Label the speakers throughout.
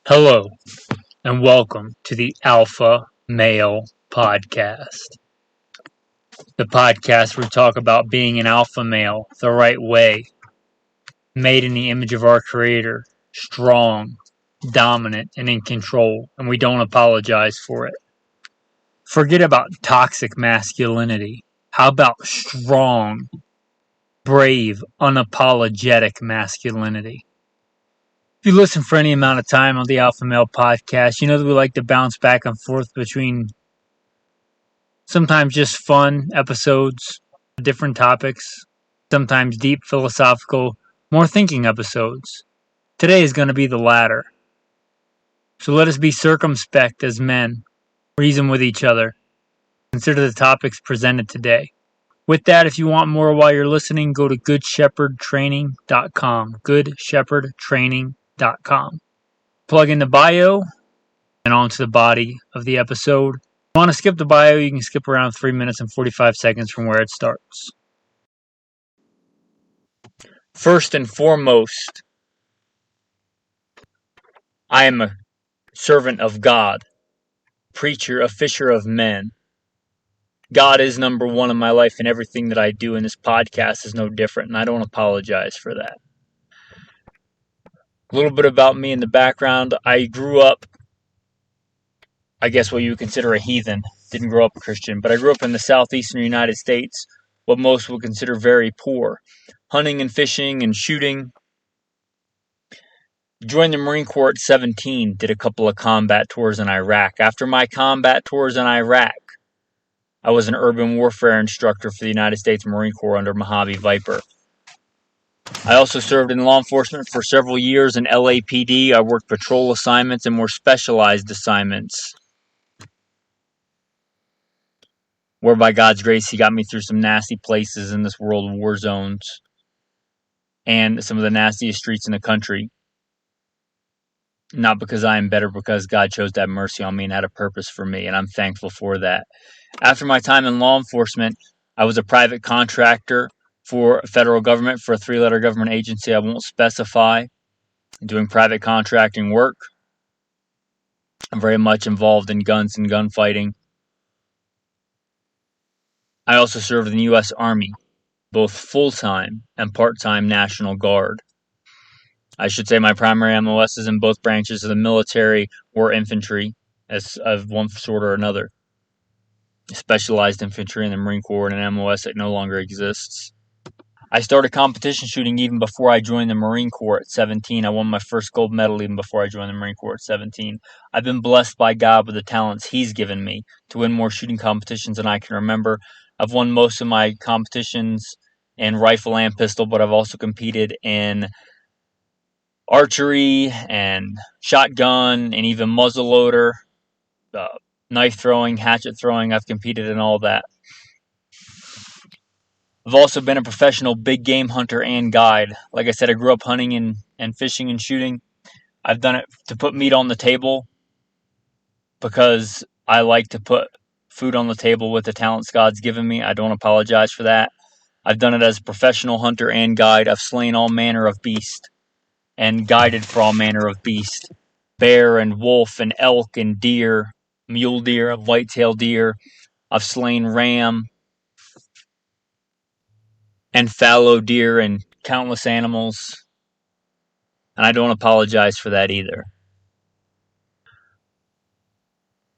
Speaker 1: Hello, and welcome to the Alpha Male Podcast. The podcast where we talk about being an alpha male the right way, made in the image of our Creator, strong, dominant, and in control, and we don't apologize for it. Forget about toxic masculinity. How about strong, brave, unapologetic masculinity? If you listen for any amount of time on the Alpha Male Podcast, you know that we like to bounce back and forth between sometimes just fun episodes, different topics, sometimes deep philosophical, more thinking episodes. Today is going to be the latter. So let us be circumspect as men, reason with each other, consider the topics presented today. With that, if you want more while you're listening, go to goodshepherdtraining.com. goodshepherdtraining.com. Plug in the bio and on to the body of the episode. If you want to skip the bio, you can skip around 3 minutes and 45 seconds from where it starts. First and foremost, I am a servant of God, preacher, a fisher of men. God is number one in my life, and everything that I do in this podcast is no different, and I don't apologize for that. A little bit about me in the background. I grew up, I guess what you would consider a heathen. Didn't grow up a Christian, but I grew up in the southeastern United States, what most would consider very poor. Hunting and fishing and shooting. Joined the Marine Corps at 17, did a couple of combat tours in Iraq. After my combat tours in Iraq, I was an urban warfare instructor for the United States Marine Corps under Mojave Viper. I also served in law enforcement for several years in LAPD. I worked patrol assignments and more specialized assignments, where by God's grace, He got me through some nasty places in this world of war zones and some of the nastiest streets in the country. Not because I am better, because God chose to have mercy on me and had a purpose for me, and I'm thankful for that. After my time in law enforcement, I was a private contractor for federal government, for a 3-letter government agency I won't specify, doing private contracting work. I'm very much involved in guns and gunfighting. I also served in the U.S. Army, both full-time and part-time National Guard. I should say my primary MOS is in both branches of the military or infantry, as of one sort or another. Specialized infantry in the Marine Corps and an MOS that no longer exists. I started competition shooting even before I joined the Marine Corps at 17. I won my first gold medal even before I joined the Marine Corps at 17. I've been blessed by God with the talents He's given me to win more shooting competitions than I can remember. I've won most of my competitions in rifle and pistol, but I've also competed in archery and shotgun and even muzzleloader, knife throwing, hatchet throwing. I've competed in all that. I've also been a professional big game hunter and guide. Like I said, I grew up hunting and fishing and shooting. I've done it to put meat on the table because I like to put food on the table with the talents God's given me. I don't apologize for that. I've done it as a professional hunter and guide. I've slain all manner of beast and guided for all manner of beast. Bear and wolf and elk and deer, mule deer, whitetail deer. I've slain ram and fallow deer and countless animals. And I don't apologize for that either.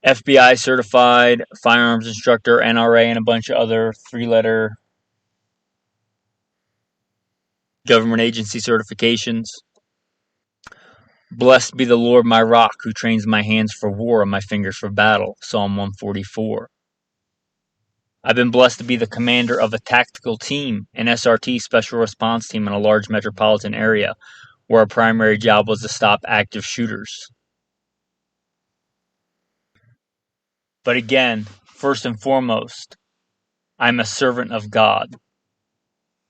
Speaker 1: FBI certified, firearms instructor, NRA, and a bunch of other 3-letter government agency certifications. Blessed be the Lord my rock, who trains my hands for war and my fingers for battle. Psalm 144. I've been blessed to be the commander of a tactical team, an SRT, special response team, in a large metropolitan area, where our primary job was to stop active shooters. But again, first and foremost, I'm a servant of God,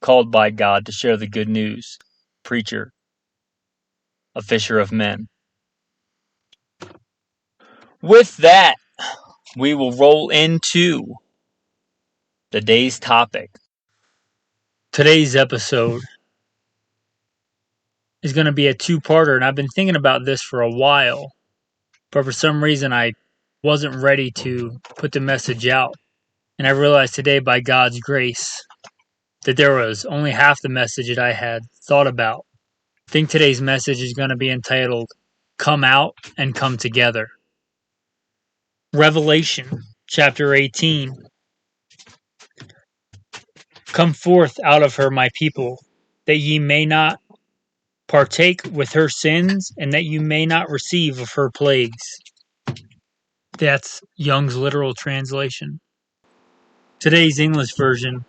Speaker 1: called by God to share the good news, preacher, a fisher of men. With that, we will roll into the day's topic. Today's episode is going to be a two-parter, and I've been thinking about this for a while, but for some reason I wasn't ready to put the message out. And I realized today, by God's grace, that there was only half the message that I had thought about. I think today's message is going to be entitled, Come Out and Come Together. Revelation chapter 18. Come forth out of her, my people, that ye may not partake with her sins, and that you may not receive of her plagues. That's Young's literal translation. Today's English version,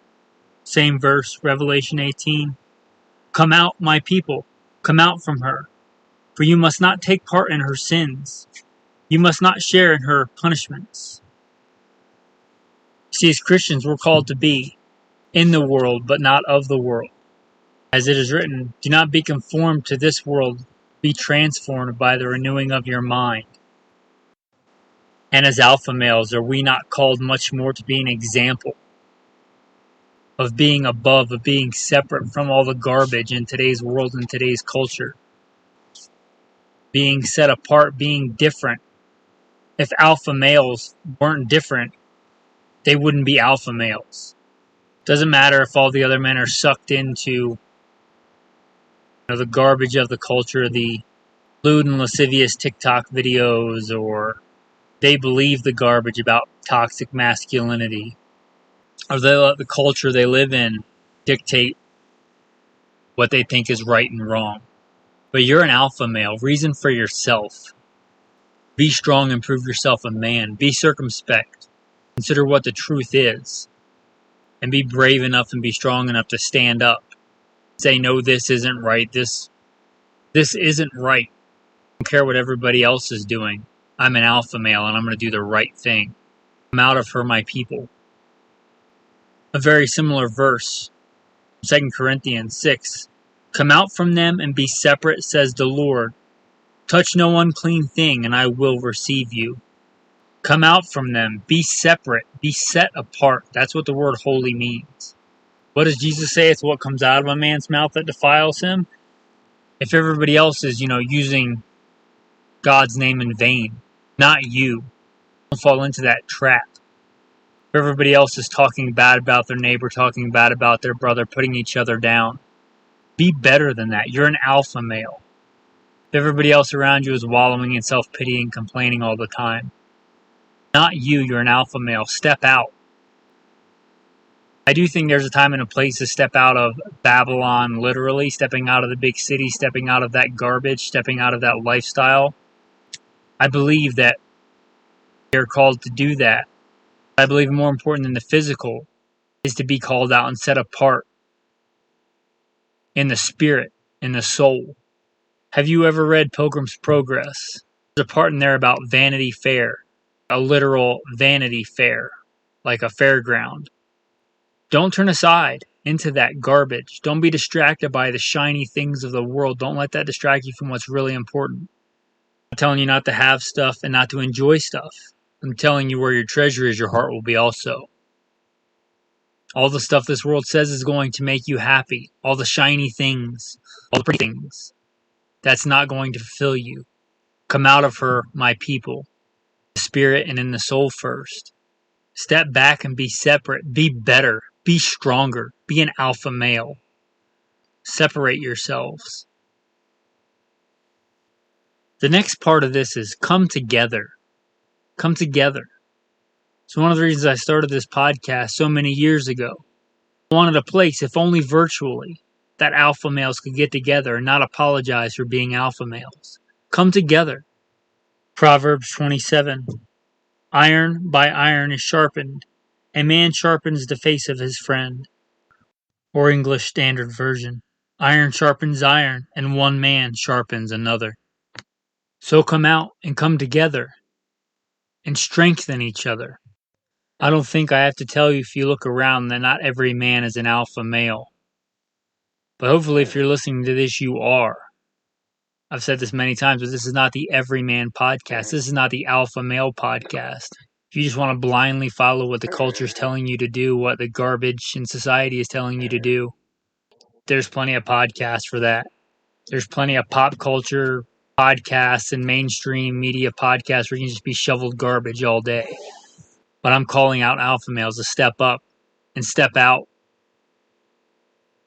Speaker 1: same verse, Revelation 18. Come out, my people, come out from her, for you must not take part in her sins. You must not share in her punishments. See, as Christians, we're called to be in the world, but not of the world. As it is written, do not be conformed to this world, be transformed by the renewing of your mind. And as alpha males, are we not called much more to be an example of being above, of being separate from all the garbage in today's world and today's culture? Being set apart, being different. If alpha males weren't different, they wouldn't be alpha males. Doesn't matter if all the other men are sucked into the garbage of the culture, the lewd and lascivious TikTok videos, or they believe the garbage about toxic masculinity, or they let the culture they live in dictate what they think is right and wrong. But you're an alpha male. Reason for yourself. Be strong and prove yourself a man. Be circumspect. Consider what the truth is. And be brave enough and be strong enough to stand up. Say, no, this isn't right. This isn't right. I don't care what everybody else is doing. I'm an alpha male and I'm going to do the right thing. Come out of her, my people. A very similar verse, 2 Corinthians 6. Come out from them and be separate, says the Lord. Touch no unclean thing, and I will receive you. Come out from them, be separate, be set apart. That's what the word holy means. What does Jesus say? It's what comes out of a man's mouth that defiles him. If everybody else is, using God's name in vain, not you, don't fall into that trap. If everybody else is talking bad about their neighbor, talking bad about their brother, putting each other down, be better than that. You're an alpha male. If everybody else around you is wallowing in self-pity and complaining all the time, not you, you're an alpha male. Step out. I do think there's a time and a place to step out of Babylon, literally, stepping out of the big city, stepping out of that garbage, stepping out of that lifestyle. I believe that you're called to do that. I believe more important than the physical is to be called out and set apart in the spirit, in the soul. Have you ever read Pilgrim's Progress? There's a part in there about Vanity Fair, a literal Vanity Fair, like a fairground. Don't turn aside into that garbage. Don't be distracted by the shiny things of the world. Don't let that distract you from what's really important. I'm telling you not to have stuff and not to enjoy stuff. I'm telling you where your treasure is, your heart will be also. All the stuff this world says is going to make you happy. All the shiny things, all the pretty things. That's not going to fulfill you. Come out of her, my people. The spirit and in the soul first. Step back and be separate. Be better. Be stronger. Be an alpha male. Separate yourselves. The next part of this is come together. Come together. It's one of the reasons I started this podcast so many years ago. I wanted a place, if only virtually, that alpha males could get together and not apologize for being alpha males. Come together. Proverbs 27. Iron by iron is sharpened. A man sharpens the face of his friend. Or English Standard Version. Iron sharpens iron, and one man sharpens another. So come out and come together and strengthen each other. I don't think I have to tell you, if you look around, that not every man is an alpha male. But hopefully if you're listening to this, you are. I've said this many times, but this is not the everyman podcast. This is not the alpha male podcast. If you just want to blindly follow what the culture is telling you to do, what the garbage in society is telling you to do, there's plenty of podcasts for that. There's plenty of pop culture podcasts and mainstream media podcasts where you can just be shoveled garbage all day. But I'm calling out alpha males to step up and step out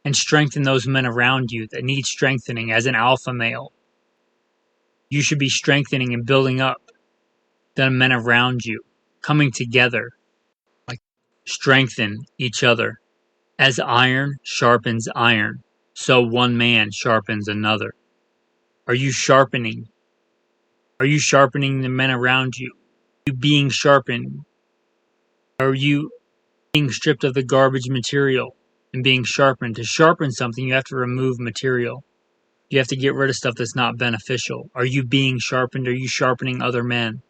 Speaker 1: and strengthen those men around you that need strengthening. As an alpha male, you should be strengthening and building up the men around you, coming together, like strengthen each other. As iron sharpens iron, so one man sharpens another. Are you sharpening? Are you sharpening the men around you? Are you being sharpened? Are you being stripped of the garbage material and being sharpened? To sharpen something, you have to remove material. You have to get rid of stuff that's not beneficial. Are you being sharpened? Are you sharpening other men?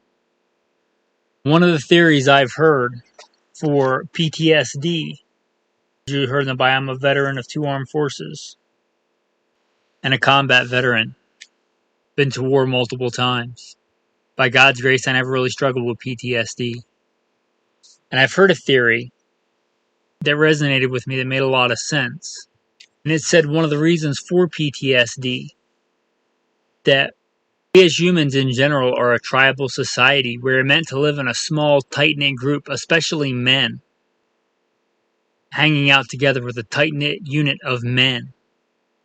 Speaker 1: One of the theories I've heard for PTSD, you heard in the bio, I'm a veteran of 2 armed forces and a combat veteran. Been to war multiple times. By God's grace, I never really struggled with PTSD. And I've heard a theory that resonated with me that made a lot of sense. And it said one of the reasons for PTSD, that we as humans in general are a tribal society. We're meant to live in a small, tight-knit group, especially men, hanging out together with a tight-knit unit of men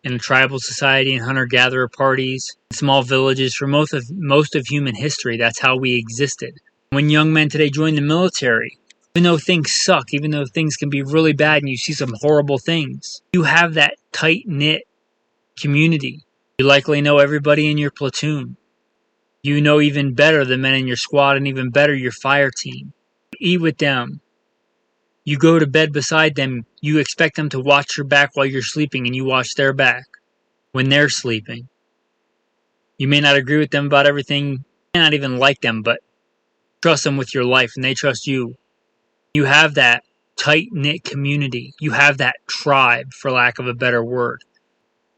Speaker 1: in a tribal society and hunter-gatherer parties, small villages. For most of human history, that's how we existed. When young men today join the military, even though things suck, even though things can be really bad and you see some horrible things, you have that tight-knit community. You likely know everybody in your platoon. You know even better the men in your squad and even better your fire team. You eat with them. You go to bed beside them. You expect them to watch your back while you're sleeping, and you watch their back when they're sleeping. You may not agree with them about everything. You may not even like them, but trust them with your life, and they trust you. You have that tight-knit community. You have that tribe, for lack of a better word.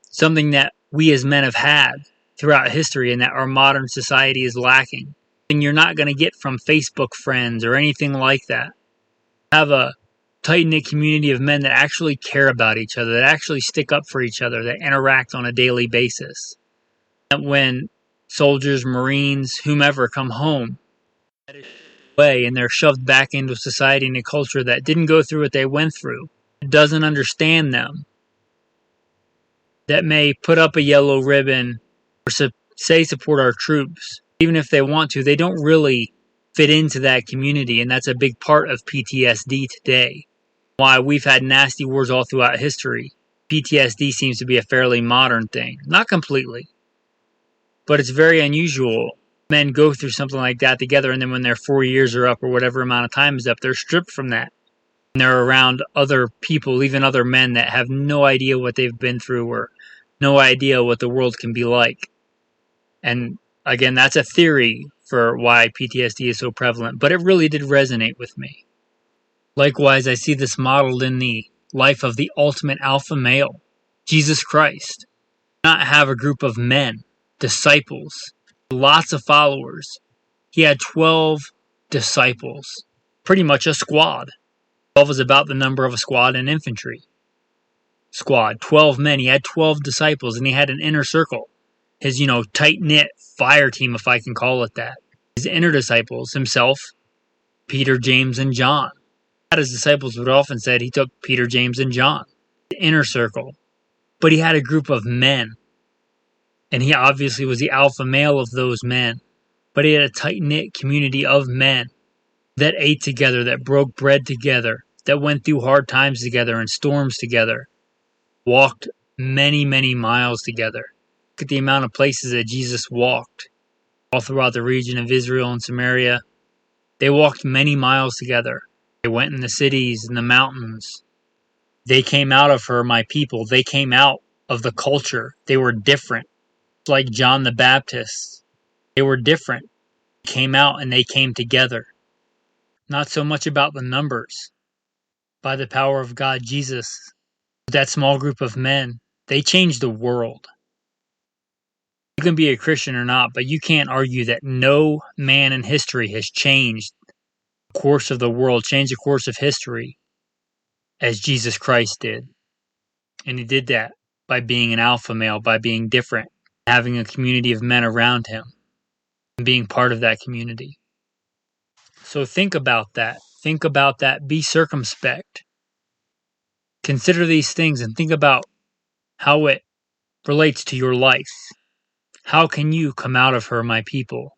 Speaker 1: Something that we as men have had throughout history and that our modern society is lacking. And you're not going to get from Facebook friends or anything like that. Have a tight-knit community of men that actually care about each other, that actually stick up for each other, that interact on a daily basis. And when soldiers, Marines, whomever come home, and they're shoved back into a society and a culture that didn't go through what they went through, doesn't understand them, that may put up a yellow ribbon or say support our troops, even if they want to, they don't really fit into that community, and that's a big part of PTSD today. Why we've had nasty wars all throughout history. PTSD seems to be a fairly modern thing. Not completely, but it's very unusual. Men go through something like that together, and then when their 4 years are up or whatever amount of time is up, they're stripped from that. And they're around other people, even other men that have no idea what they've been through or no idea what the world can be like. And again, that's a theory for why PTSD is so prevalent, but it really did resonate with me. Likewise, I see this modeled in the life of the ultimate alpha male, Jesus Christ. Not have a group of men, disciples, lots of followers. He had 12 disciples, pretty much a squad. 12 is about the number of a squad in infantry. Squad, 12 men. He had 12 disciples, and he had an inner circle. His, tight-knit fire team, if I can call it that. His inner disciples, himself, Peter, James, and John. His disciples would often said he took Peter, James, and John. The inner circle. But he had a group of men. And he obviously was the alpha male of those men. But he had a tight-knit community of men that ate together, that broke bread together, that went through hard times together and storms together. Walked many, many miles together. Look at the amount of places that Jesus walked all throughout the region of Israel and Samaria. They walked many miles together. They went in the cities and the mountains. They came out of her, my people. They came out of the culture. They were different. Like John the Baptist. They were different. They came out and they came together. Not so much about the numbers. By the power of God, Jesus, that small group of men, they changed the world. You can be a Christian or not, but you can't argue that no man in history has changed the course of the world, changed the course of history as Jesus Christ did. And he did that by being an alpha male, by being different, having a community of men around him, and being part of that community. So think about that. Think about that. Be circumspect. Consider these things and think about how it relates to your life. How can you come out of her, my people?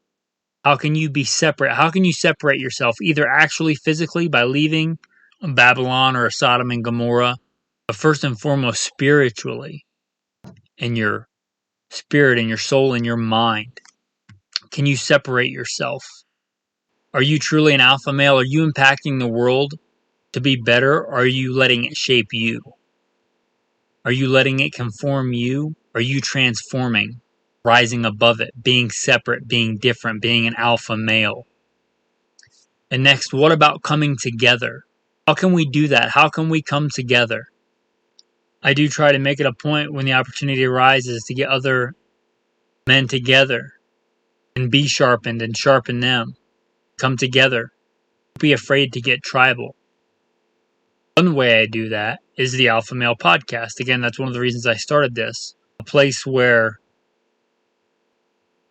Speaker 1: How can you be separate? How can you separate yourself, either actually physically by leaving Babylon or Sodom and Gomorrah, but first and foremost spiritually, in your spirit, in your soul, in your mind? Can you separate yourself? Are you truly an alpha male? Are you impacting the world to be better, or are you letting it shape you? Are you letting it conform you? Are you transforming, rising above it, being separate, being different, being an alpha male? And next, what about coming together? How can we do that? How can we come together? I do try to make it a point when the opportunity arises to get other men together and be sharpened and sharpen them. Come together. Don't be afraid to get tribal. One way I do that is the Alpha Male Podcast. Again, that's one of the reasons I started this. A place where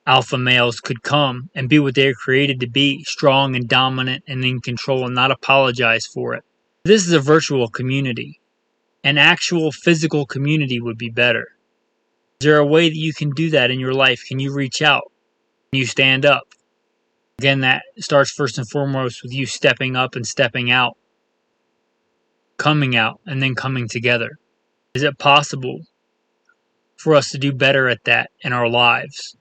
Speaker 1: alpha males could come and be what they are created to be, strong and dominant and in control, and not apologize for it. This is a virtual community. An actual physical community would be better. Is there a way that you can do that in your life? Can you reach out? Can you stand up? Again, that starts first and foremost with you stepping up and stepping out, coming out, and then coming together. Is it possible for us to do better at that in our lives?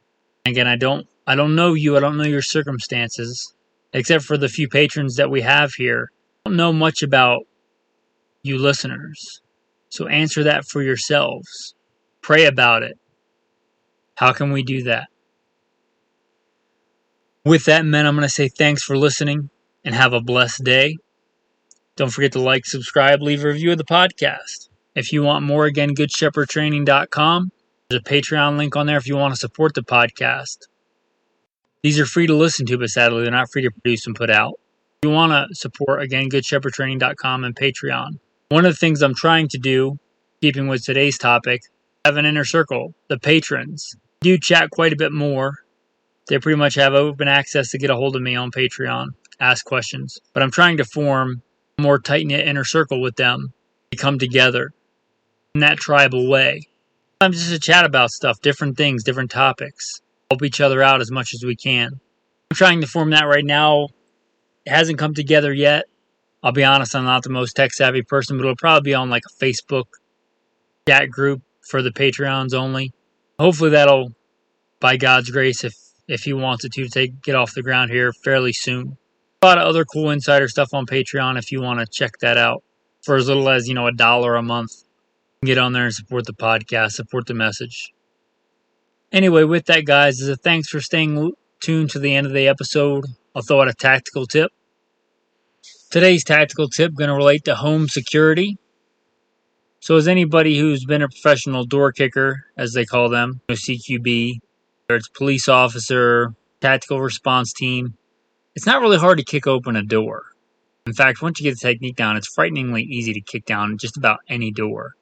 Speaker 1: Again, I don't know you. I don't know your circumstances, except for the few patrons that we have here. I don't know much about you listeners. So answer that for yourselves. Pray about it. How can we do that? With that, men, I'm going to say thanks for listening and have a blessed day. Don't forget to like, subscribe, leave a review of the podcast. If you want more, again, goodshepherdtraining.com. There's a Patreon link on there if you want to support the podcast. These are free to listen to, but sadly, they're not free to produce and put out. If you want to support, again, goodshepherdtraining.com and Patreon. One of the things I'm trying to do, keeping with today's topic, have an inner circle, the patrons. Do chat quite a bit more. They pretty much have open access to get a hold of me on Patreon, ask questions. But I'm trying to form a more tight-knit inner circle with them to come together in that tribal way. I'm just to chat about stuff, different things, different topics. Help each other out as much as we can. I'm trying to form that right now. It hasn't come together yet. I'll be honest, I'm not the most tech-savvy person, but it'll probably be on like a Facebook chat group for the Patreons only. Hopefully that'll, by God's grace, if he wants it to get off the ground here fairly soon. A lot of other cool insider stuff on Patreon if you want to check that out. For as little as, $1 a month. Get on there and support the podcast, support the message. Anyway, with that, guys, as a thanks for staying tuned to the end of the episode, I'll throw out a tactical tip. Today's tactical tip going to relate to home security. So as anybody who's been a professional door kicker, as they call them, CQB, whether it's police officer, tactical response team, it's not really hard to kick open a door. In fact, once you get the technique down, it's frighteningly easy to kick down just about any door.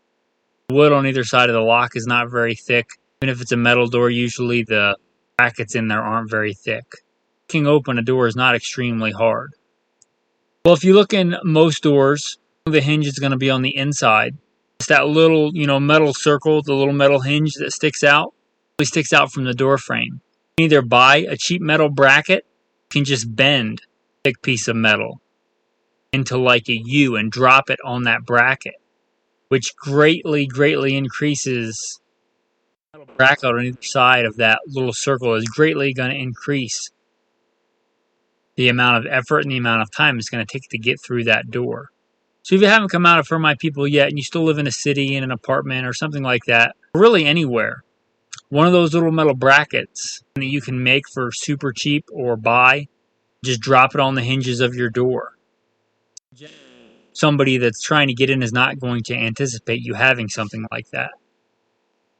Speaker 1: The wood on either side of the lock is not very thick. Even if it's a metal door, usually the brackets in there aren't very thick. Kicking open a door is not extremely hard. Well, if you look in most doors, the hinge is going to be on the inside. It's that little, metal circle, the little metal hinge that sticks out. It sticks out from the door frame. You can either buy a cheap metal bracket, you can just bend a thick piece of metal into like a U and drop it on that bracket, which greatly increases the metal bracket on either side of that little circle is greatly going to increase the amount of effort and the amount of time it's going to take to get through that door. So if you haven't come out of For My People yet and you still live in a city, in an apartment or something like that, or really anywhere, one of those little metal brackets that you can make for super cheap or buy, just drop it on the hinges of your door. Somebody that's trying to get in is not going to anticipate you having something like that,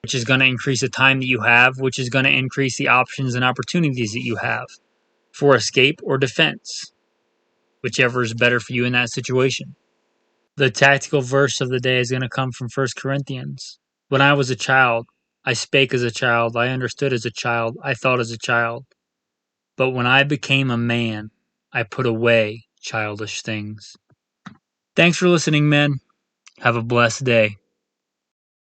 Speaker 1: which is going to increase the time that you have, which is going to increase the options and opportunities that you have for escape or defense, whichever is better for you in that situation. The tactical verse of the day is going to come from 1 Corinthians,
Speaker 2: When I was a child, I spake as a child, I understood as a child, I thought as a child. But when I became a man, I put away childish things. Thanks for listening, men. Have a blessed day.